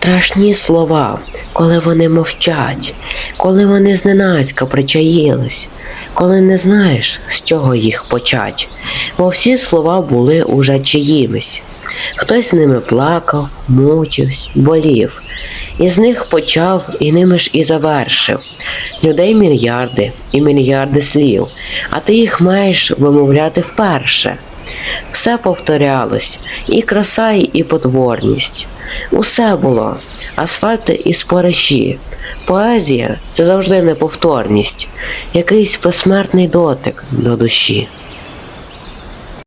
Страшні слова, коли вони мовчать, коли вони зненацька причаїлись, коли не знаєш, з чого їх почать, бо всі слова були уже чиїмись. Хтось ними плакав, мучився, болів, і з них почав, і ними ж і завершив. Людей мільярди і мільярди слів, а ти їх маєш вимовляти вперше. Все повторялось, і краса, і потворність. Усе було, асфальти і спориші. Поезія – це завжди неповторність, якийсь безсмертний дотик до душі.